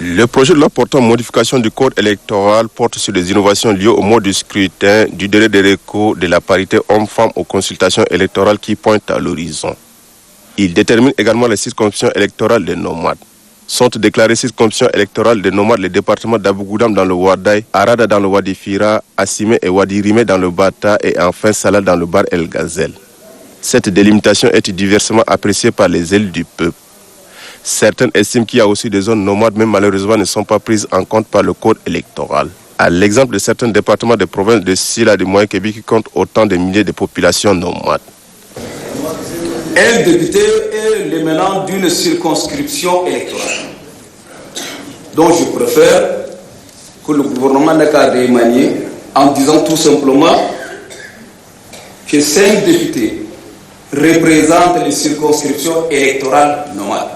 Le projet de loi portant modification du code électoral porte sur les innovations liées au mode du scrutin, du délai de recours, de la parité homme-femme aux consultations électorales qui pointent à l'horizon. Il détermine également les circonscriptions électorales des nomades. Sont déclarées circonscriptions électorales des nomades les départements d'Abougoudam dans le Ouadaï, Arada dans le Wadi Fira, Assimé et Wadi Rimé dans le Bata et enfin Salah dans le Bar El Ghazel. Cette délimitation est diversement appréciée par les élus du peuple. Certains estiment qu'il y a aussi des zones nomades, mais malheureusement ne sont pas prises en compte par le code électoral. À l'exemple de certains départements de province de Sila de Moyen-Kébi qui comptent autant de milliers de populations nomades. Un député est l'émanant d'une circonscription électorale. Donc je préfère que le gouvernement n'ait qu'à remanier en disant tout simplement que 5 députés représentent les circonscriptions électorales nomades.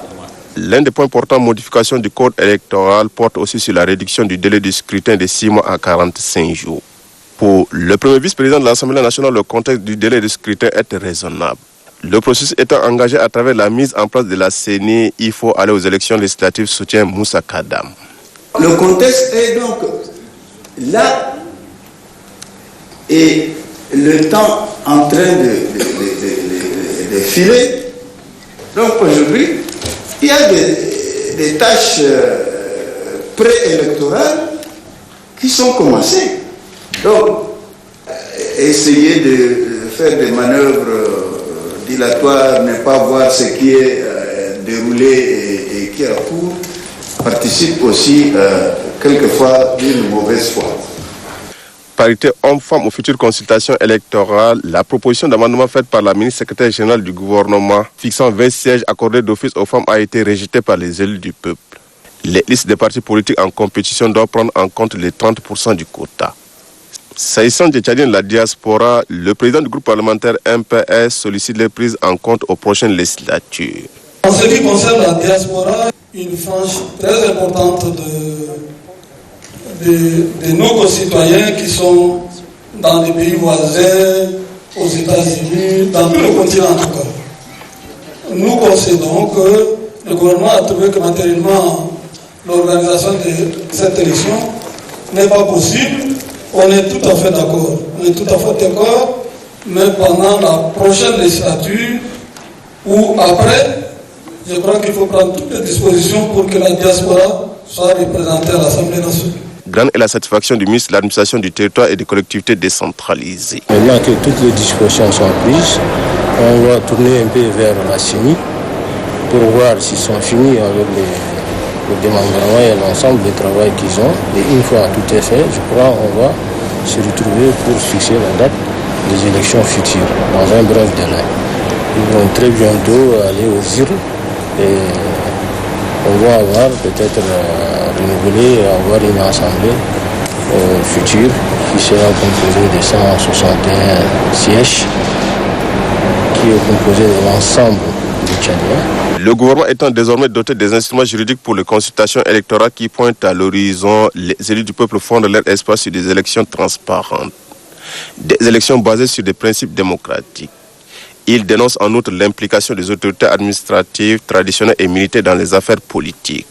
L'un des points portant modification du code électoral porte aussi sur la réduction du délai du scrutin de 6 mois à 45 jours. Pour le premier vice-président de l'Assemblée nationale, le contexte du délai de scrutin est raisonnable. Le processus étant engagé à travers la mise en place de la CENI, il faut aller aux élections législatives, soutient Moussa Kadam. Le contexte est donc là et le temps en train de filer. Donc aujourd'hui, il y a des tâches préélectorales qui sont commencées. Donc, essayer de faire des manœuvres dilatoires, ne pas voir ce qui est déroulé et qui est en cours, participe aussi quelquefois d'une mauvaise foi. Parité homme-femme aux futures consultations électorales, la proposition d'amendement faite par la ministre secrétaire générale du gouvernement fixant 20 sièges accordés d'office aux femmes a été rejetée par les élus du peuple. Les listes des partis politiques en compétition doivent prendre en compte les 30% du quota. S'agissant des Tchadiens de la diaspora, le président du groupe parlementaire MPS sollicite les prises en compte aux prochaines législatures. En ce qui concerne la diaspora, une frange très importante de nos concitoyens qui sont dans les pays voisins, aux États-Unis, dans tout le continent en tout cas. Nous concédons que le gouvernement a trouvé que matériellement l'organisation de cette élection n'est pas possible. On est tout à fait d'accord. Mais pendant la prochaine législature ou après, je crois qu'il faut prendre toutes les dispositions pour que la diaspora soit représentée à l'Assemblée nationale. Grande est la satisfaction du ministre de l'administration du territoire et des collectivités décentralisées. Maintenant que toutes les dispositions sont prises, on va tourner un peu vers la CENI pour voir s'ils sont finis avec le démembrement et l'ensemble du travail qu'ils ont. Et une fois tout est fait, je crois qu'on va se retrouver pour fixer la date des élections futures dans un bref délai. Ils vont très bientôt aller aux urnes et on va avoir peut-être renouvelé et avoir une assemblée future qui sera composée de 161 sièges qui est composée de l'ensemble du Tchadien. Le gouvernement étant désormais doté des instruments juridiques pour les consultations électorales qui pointent à l'horizon, les élus du peuple fondent leur espoir sur des élections transparentes, des élections basées sur des principes démocratiques. Ils dénoncent en outre l'implication des autorités administratives, traditionnelles et militaires dans les affaires politiques.